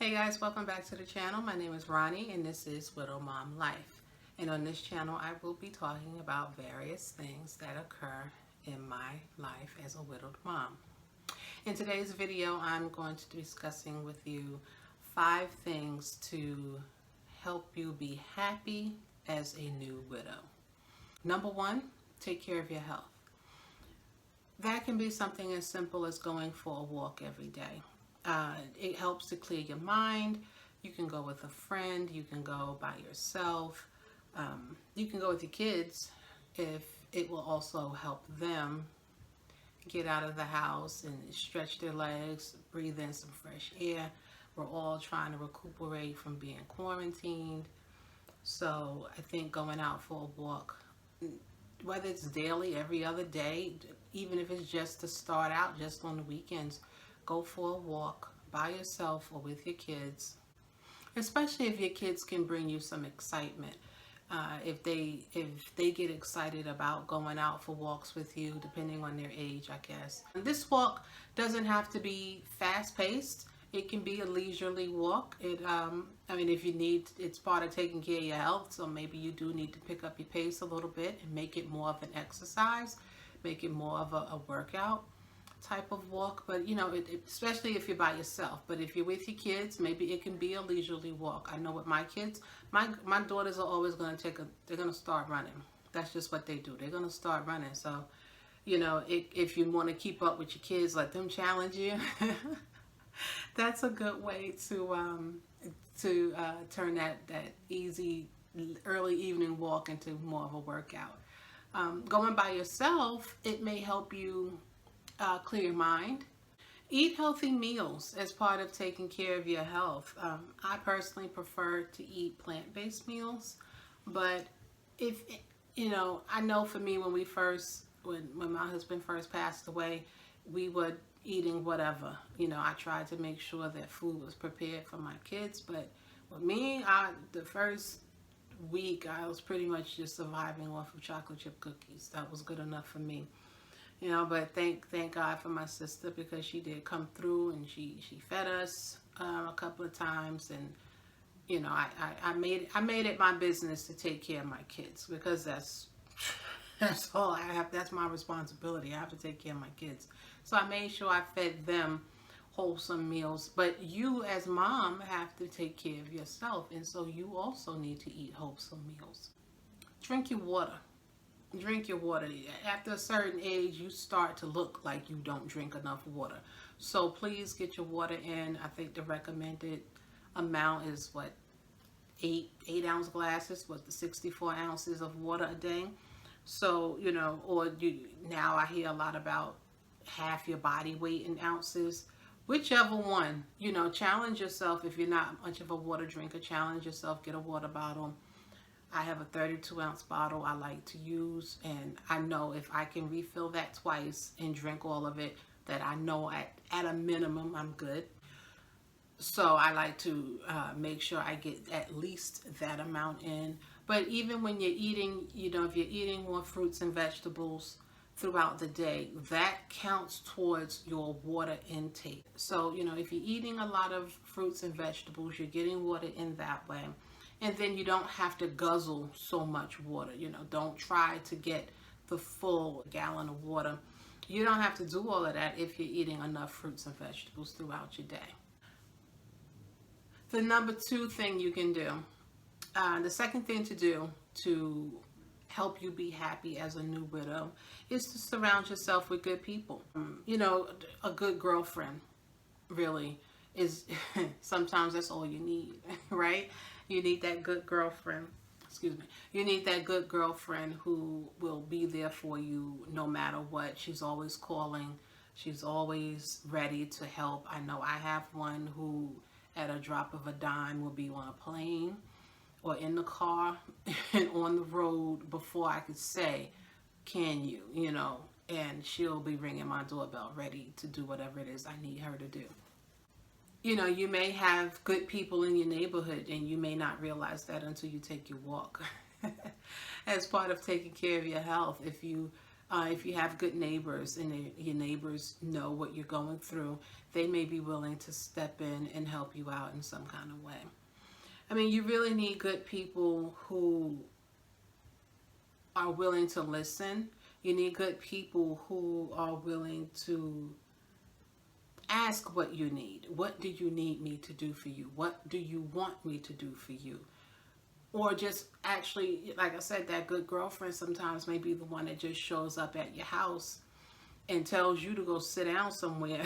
Hey guys, welcome back to the channel. My name is Ronnie and this is Widow Mom Life. And on this channel I will be talking about various things that occur in my life as a widowed mom. In today's video I'm going to be discussing with you 5 things to help you be happy as a new widow. Number 1, take care of your health. That can be something as simple as going for a walk every day. It helps to clear your mind. You can go with a friend, you can go by yourself, you can go with your kids if it will also help them get out of the house and stretch their legs, breathe in some fresh air. We're all trying to recuperate from being quarantined. So I think going out for a walk, whether it's daily, every other day, even if it's just to start out, just on the weekends, go for a walk by yourself or with your kids, especially if your kids can bring you some excitement. If they get excited about going out for walks with you, depending on their age, I guess. And this walk doesn't have to be fast-paced. It can be a leisurely walk. I mean, if you need, it's part of taking care of your health, so maybe you do need to pick up your pace a little bit and make it more of an exercise, make it more of a workout type of walk. But you know, especially if you're by yourself. But if you're with your kids, maybe it can be a leisurely walk. I know with my kids, my daughters are always going to they're going to start running. That's just what they do. They're going to start running. So, you know, if you want to keep up with your kids, let them challenge you. That's a good way to turn that easy early evening walk into more of a workout. Going by yourself, it may help you clear your mind. Eat healthy meals as part of taking care of your health. I personally prefer to eat plant-based meals, but if you know, I know for me when my husband first passed away, we were eating whatever. You know, I tried to make sure that food was prepared for my kids, but with me, the first week I was pretty much just surviving off of chocolate chip cookies. That was good enough for me. You know, but thank God for my sister, because she did come through and she fed us a couple of times, and you know, I made it my business to take care of my kids, because that's all I have. That's my responsibility. I have to take care of my kids. So I made sure I fed them wholesome meals. But you as mom have to take care of yourself, and so you also need to eat wholesome meals. Drink your water. Drink your water. After a certain age, you start to look like you don't drink enough water. So please get your water in. I think the recommended amount is what, 8-ounce glasses, what, the 64 ounces of water a day. So, you know, now I hear a lot about half your body weight in ounces. Whichever one, you know, challenge yourself. If you're not much of a water drinker, challenge yourself, get a water bottle. I have a 32-ounce bottle I like to use, and I know if I can refill that twice and drink all of it, that I know at a minimum I'm good. So I like to make sure I get at least that amount in. But even when you're eating, you know, if you're eating more fruits and vegetables throughout the day, that counts towards your water intake. So, you know, if you're eating a lot of fruits and vegetables, you're getting water in that way. And then you don't have to guzzle so much water. You know, don't try to get the full gallon of water. You don't have to do all of that if you're eating enough fruits and vegetables throughout your day. The number 2 thing you can do, the second thing to do to help you be happy as a new widow, is to surround yourself with good people. You know, a good girlfriend really is sometimes that's all you need, right? You need that good girlfriend, you need that good girlfriend who will be there for you no matter what. She's always calling, she's always ready to help. I know I have one who at a drop of a dime will be on a plane or in the car and on the road before I could say, can you, you know, and she'll be ringing my doorbell ready to do whatever it is I need her to do. You know, you may have good people in your neighborhood and you may not realize that until you take your walk. As part of taking care of your health, if you If you have good neighbors and your neighbors know what you're going through, they may be willing to step in and help you out in some kind of way. I mean, you really need good people who are willing to listen. You need good people who are willing to ask what you need. What do you need me to do for you? What do you want me to do for you? Or just actually, like I said, that good girlfriend sometimes may be the one that just shows up at your house and tells you to go sit down somewhere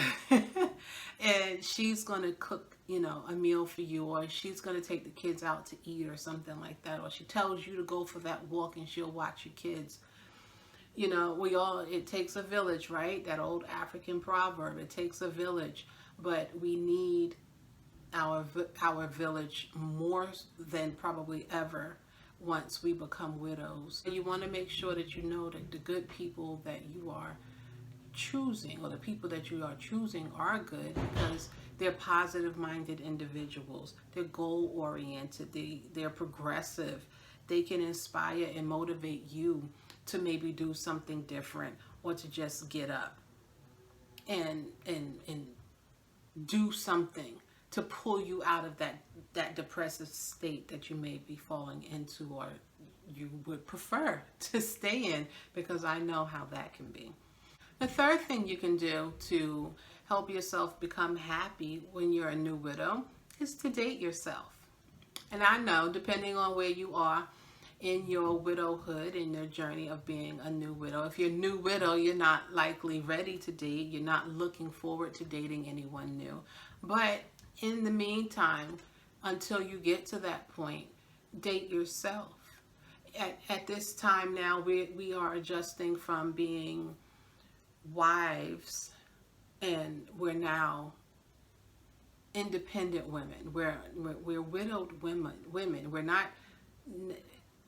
and she's going to cook, you know, a meal for you, or she's going to take the kids out to eat or something like that, or she tells you to go for that walk and she'll watch your kids. You know, it takes a village, right? That old African proverb, it takes a village, but we need our village more than probably ever once we become widows. You want to make sure that you know that the good people that you are choosing, or the people that you are choosing, are good because they're positive-minded individuals. They're goal-oriented. They're progressive. They can inspire and motivate you to maybe do something different, or to just get up and do something to pull you out of that depressive state that you may be falling into, or you would prefer to stay in, because I know how that can be. The third thing you can do to help yourself become happy when you're a new widow is to date yourself. And I know, depending on where you are in your widowhood, in your journey of being a new widow, if you're a new widow, you're not likely ready to date. You're not looking forward to dating anyone new. But in the meantime, until you get to that point, date yourself. At this time now, we are adjusting from being wives, and we're now independent women. We're widowed women. We're not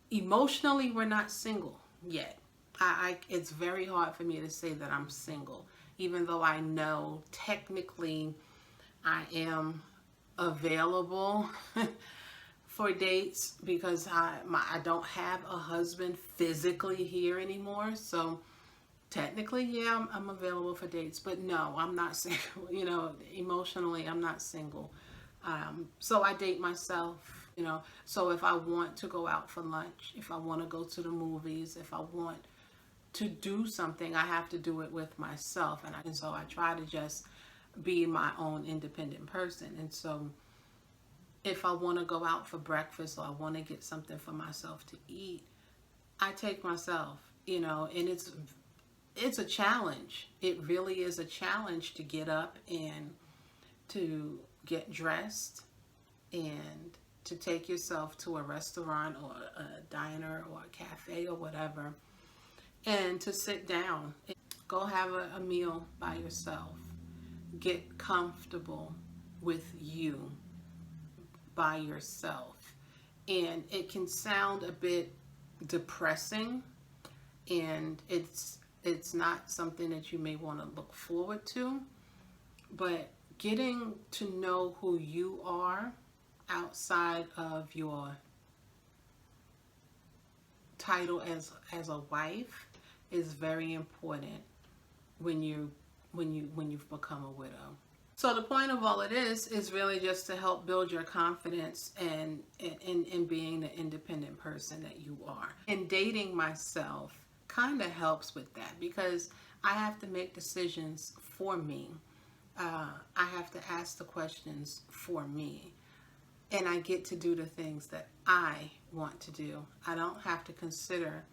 emotionally, we're not single yet. It's very hard for me to say that I'm single, even though I know technically I am available for dates, because I don't have a husband physically here anymore. So technically, yeah, I'm available for dates, but no, I'm not single. You know, emotionally, I'm not single. So I date myself, you know. So if I want to go out for lunch, if I want to go to the movies, if I want to do something, I have to do it with myself. And so I try to just be my own independent person. And so if I want to go out for breakfast, or I want to get something for myself to eat, I take myself, you know. And it's a challenge. It really is a challenge to get up and to get dressed and to take yourself to a restaurant or a diner or a cafe or whatever, and to sit down and go have a meal by yourself. Get comfortable with you by yourself. And it can sound a bit depressing, and it's not something that you may want to look forward to, but getting to know who you are outside of your title as a wife is very important when you've become a widow. So the point of all of this is really just to help build your confidence and in being the independent person that you are. And dating myself kind of helps with that, because I have to make decisions for me. I have to ask the questions for me. And I get to do the things that I want to do. I don't have to consider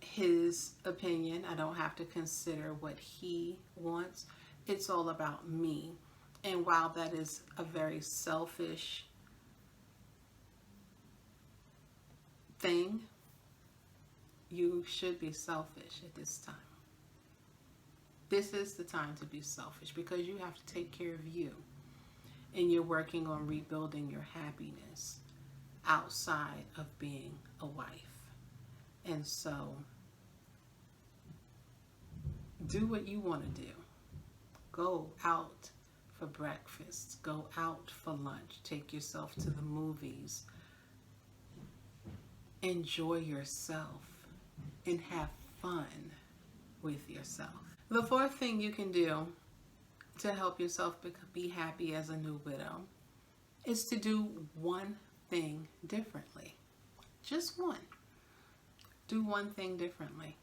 his opinion. I don't have to consider what he wants. It's all about me. And while that is a very selfish thing, you should be selfish at this time. This is the time to be selfish, because you have to take care of you. And you're working on rebuilding your happiness outside of being a wife. And so, do what you want to do. Go out for breakfast. Go out for lunch. Take yourself to the movies. Enjoy yourself and have fun. with yourself. The fourth thing you can do to help yourself be happy as a new widow is to do one thing differently. Just one. Do one thing differently.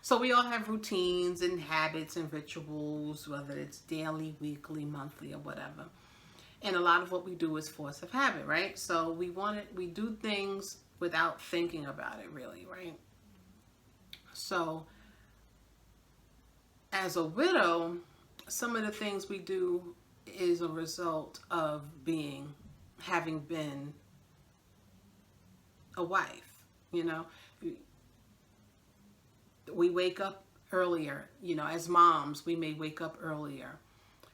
So we all have routines and habits and rituals, whether it's daily, weekly, monthly, or whatever. And a lot of what we do is force of habit, right? So we do things without thinking about it, really, right? So as a widow, some of the things we do is a result of having been a wife. We wake up earlier, as moms, we may wake up earlier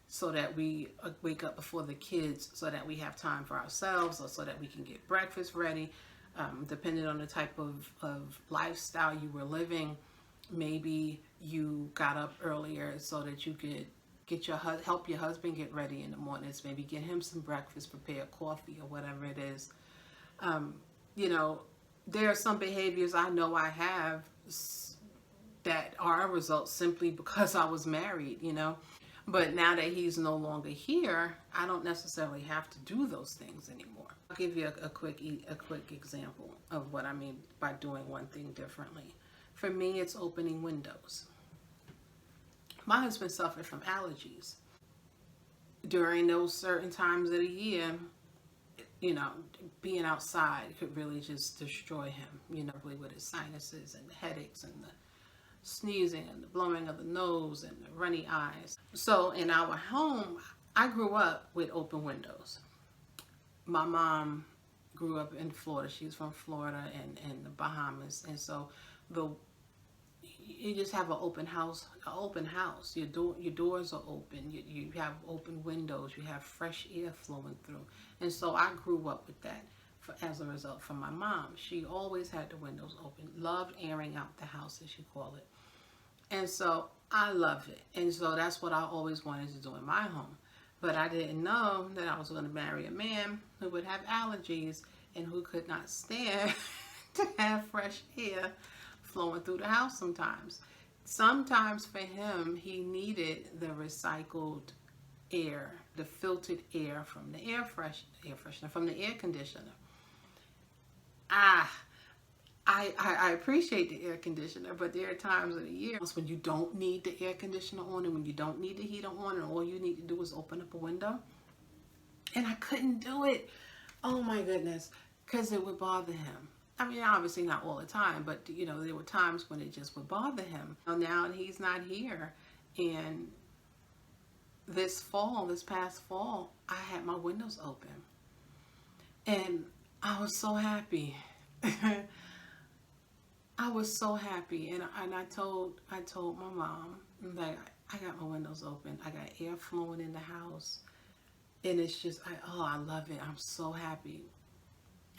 so that we wake up before the kids so that we have time for ourselves, or so that we can get breakfast ready. Depending on the type of lifestyle you were living, maybe you got up earlier so that you could help your husband get ready in the mornings, maybe get him some breakfast, prepare coffee or whatever it is. There are some behaviors I know I have that are a result simply because I was married, But now that he's no longer here, I don't necessarily have to do those things anymore. I'll give you a quick example of what I mean by doing one thing differently. For me, it's opening windows. My husband suffered from allergies. During those certain times of the year, being outside could really just destroy him, with his sinuses and the headaches and the sneezing and the blowing of the nose and the runny eyes. So in our home, I grew up with open windows. My mom grew up in Florida. She's from Florida and the Bahamas. And so you just have an open house. Your doors are open. You have open windows. You have fresh air flowing through. And so I grew up with that as a result from my mom. She always had the windows open. Loved airing out the house, as she called it. And so I loved it. And so that's what I always wanted to do in my home. But I didn't know that I was going to marry a man who would have allergies and who could not stand to have fresh air flowing through the house sometimes. Sometimes for him, he needed the recycled air, the filtered air from the air freshener, from the air conditioner. I appreciate the air conditioner, but there are times of the year when you don't need the air conditioner on and when you don't need the heater on and all you need to do is open up a window. And I couldn't do it. Oh my goodness. Because it would bother him. I mean, obviously not all the time, but there were times when it just would bother him. Now he's not here. And this past fall, I had my windows open. And I was so happy. I was so happy, and I told my mom, like, I got my windows open, I got air flowing in the house, and it's just, I love it. I'm so happy.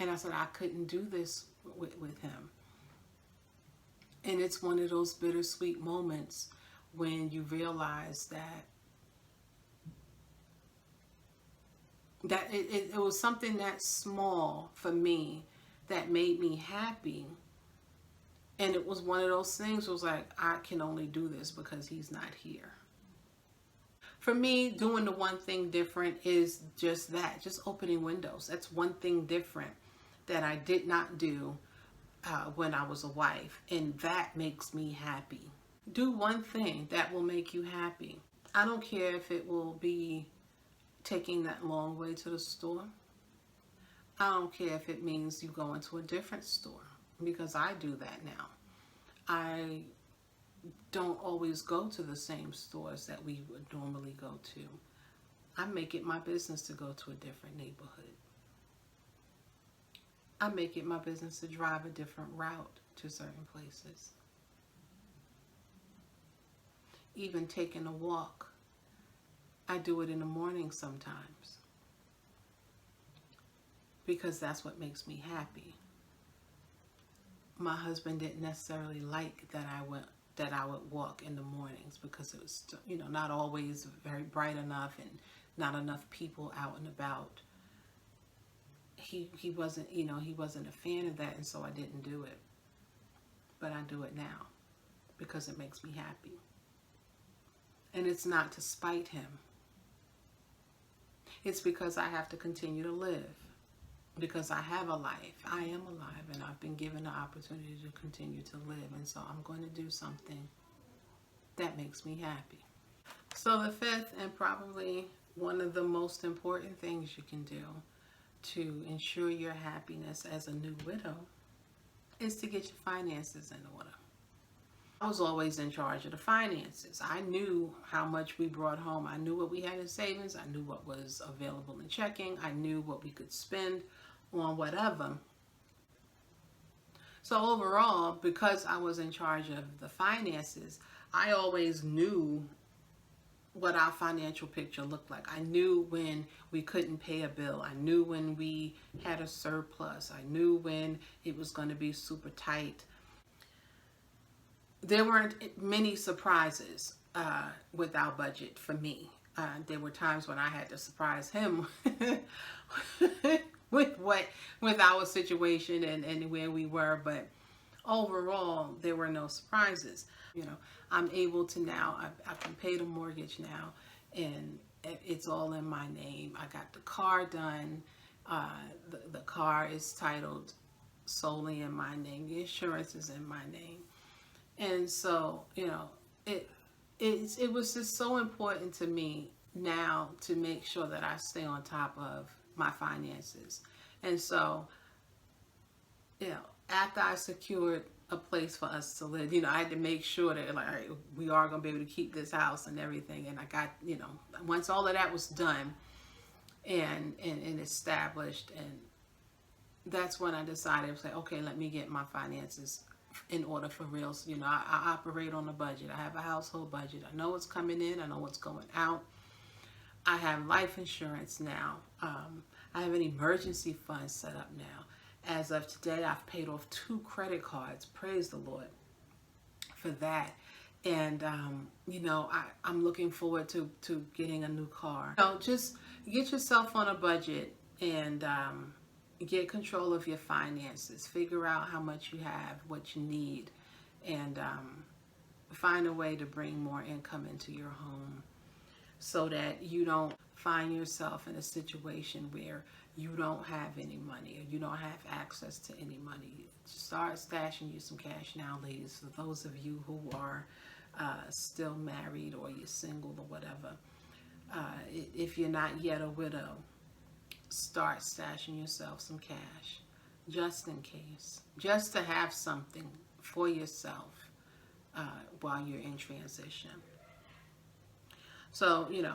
And I said I couldn't do this with him. And it's one of those bittersweet moments when you realize that it was something that small for me that made me happy. And it was one of those things where it was like, I can only do this because he's not here. For me, doing the one thing different is just that, just opening windows. That's one thing different that I did not do when I was a wife. And that makes me happy. Do one thing that will make you happy. I don't care if it will be taking that long way to the store. I don't care if it means you go into a different store, because I do that now. I don't always go to the same stores that we would normally go to. I make it my business to go to a different neighborhood. I make it my business to drive a different route to certain places. Even taking a walk, I do it in the morning sometimes, because that's what makes me happy. My husband didn't necessarily like that I would walk in the mornings, because it was, not always very bright enough and not enough people out and about. He wasn't a fan of that, and so I didn't do it. But I do it now because it makes me happy. And it's not to spite him. It's because I have to continue to live. Because I have a life. I am alive, and I've been given the opportunity to continue to live. And so I'm going to do something that makes me happy. So the fifth, and probably one of the most important things you can do to ensure your happiness as a new widow, is to get your finances in order. I was always in charge of the finances. I knew how much we brought home. I knew what we had in savings. I knew what was available in checking. I knew what we could spend on whatever. So overall, because I was in charge of the finances, I always knew what our financial picture looked like. I knew when we couldn't pay a bill. I knew when we had a surplus. I knew when it was going to be super tight. There weren't many surprises with our budget for me. There were times when I had to surprise him with our situation and where we were, but overall there were no surprises. You know, I'm able to now, I can pay the mortgage now, and it's all in my name. I got the car done. The car is titled solely in my name. The insurance is in my name. And so, you know, it was just so important to me now to make sure that I stay on top of my finances. And so, you know, after I secured a place for us to live, you know, I had to make sure that, like, all right, we are going to be able to keep this house and everything. And I got, you know, once all of that was done and established, and that's when I decided to say, okay, let me get my finances in order for real. So, you know, I operate on a budget. I have a household budget. I know what's coming in. I know what's going out. I have life insurance now. I have an emergency fund set up now. As of today, I've paid off 2 credit cards. Praise the Lord for that. And, you know, I'm looking forward to getting a new car. So just get yourself on a budget and get control of your finances. Figure out how much you have, what you need, and find a way to bring more income into your home so that you don't find yourself in a situation where you don't have any money or you don't have access to any money. Start stashing you some cash now, ladies. For those of you who are still married or you're single or whatever, if you're not yet a widow, start stashing yourself some cash just in case, just to have something for yourself while you're in transition. So, you know,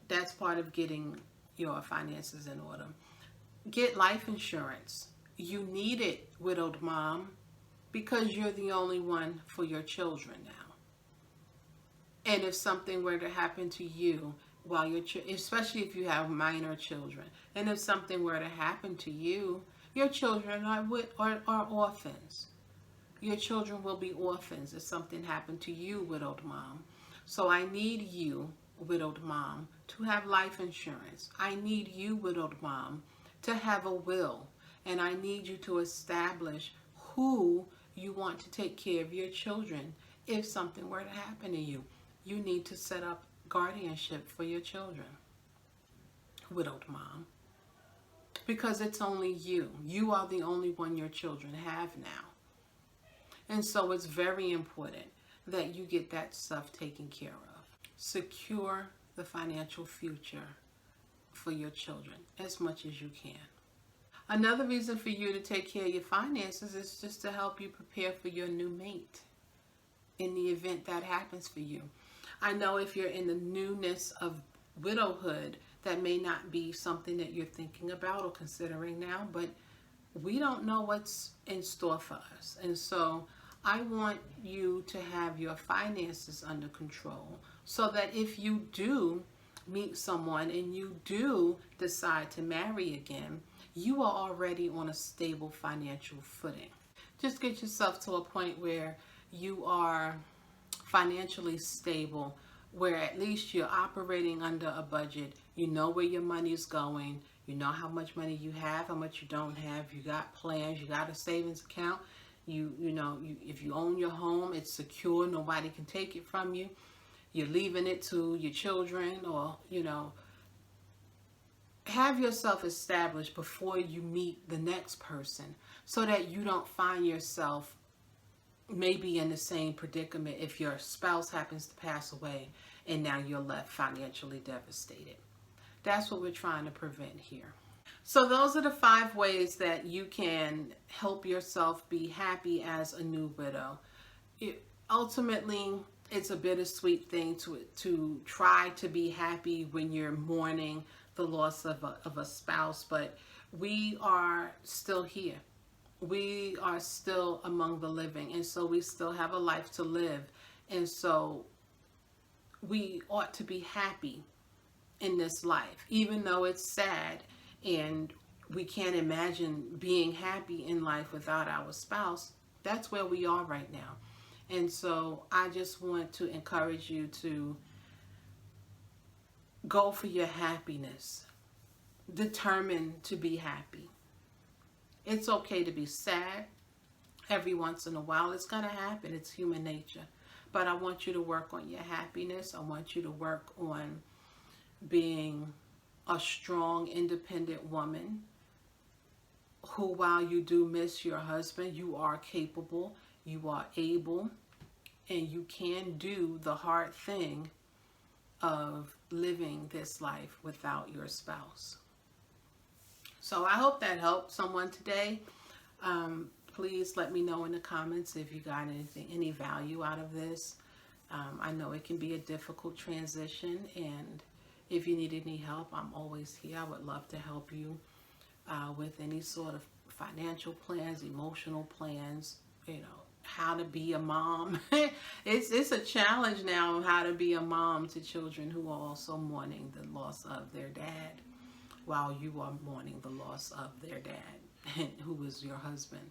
that's part of getting your finances in order. Get life insurance. You need it, widowed mom, because you're the only one for your children now. And if something were to happen to you while you're, especially if you have minor children, and if something were to happen to you, your children are orphans. Your children will be orphans if something happened to you, widowed mom. So I need you, widowed mom, to have life insurance. I need you, widowed mom, to have a will. And I need you to establish who you want to take care of your children if something were to happen to you. You need to set up guardianship for your children, widowed mom, because it's only you. You are the only one your children have now. And so it's very important that you get that stuff taken care of. Secure the financial future for your children as much as you can. Another reason for you to take care of your finances is just to help you prepare for your new mate in the event that happens for you. I know if you're in the newness of widowhood, that may not be something that you're thinking about or considering now, but we don't know what's in store for us. And so I want you to have your finances under control so that if you do meet someone and you do decide to marry again, you are already on a stable financial footing. Just get yourself to a point where you are financially stable, where at least you're operating under a budget. You know where your money is going. You know how much money you have, how much you don't have. You got plans. You got a savings account. If you own your home, it's secure. Nobody can take it from you. You're leaving it to your children, or have yourself established before you meet the next person, so that you don't find yourself maybe in the same predicament if your spouse happens to pass away and now you're left financially devastated. That's what we're trying to prevent here. So those are the 5 ways that you can help yourself be happy as a new widow. Ultimately, it's a bittersweet thing to try to be happy when you're mourning the loss of a spouse, but we are still here. We are still among the living, and so we still have a life to live, and so we ought to be happy in this life, even though it's sad and we can't imagine being happy in life without our spouse. That's where we are right now. And so I just want to encourage you to go for your happiness. Determined to be happy. It's okay to be sad every once in a while. It's going to happen. It's human nature. But I want you to work on your happiness. I want you to work on being a strong, independent woman who, while you do miss your husband, you are capable, you are able, and you can do the hard thing of living this life without your spouse. So I hope that helped someone today. Please let me know in the comments if you got any value out of this. I know it can be a difficult transition, and if you need any help, I'm always here. I would love to help you with any sort of financial plans, emotional plans, how to be a mom. It's a challenge now of how to be a mom to children who are also mourning the loss of their dad, while you are mourning the loss of their dad, who was your husband.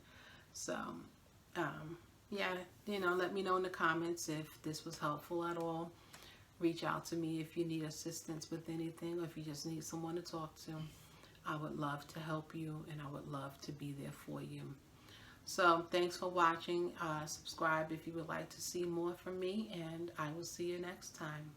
So, yeah, let me know in the comments if this was helpful at all. Reach out to me if you need assistance with anything, or if you just need someone to talk to. I would love to help you, and I would love to be there for you. So thanks for watching. Subscribe if you would like to see more from me, and I will see you next time.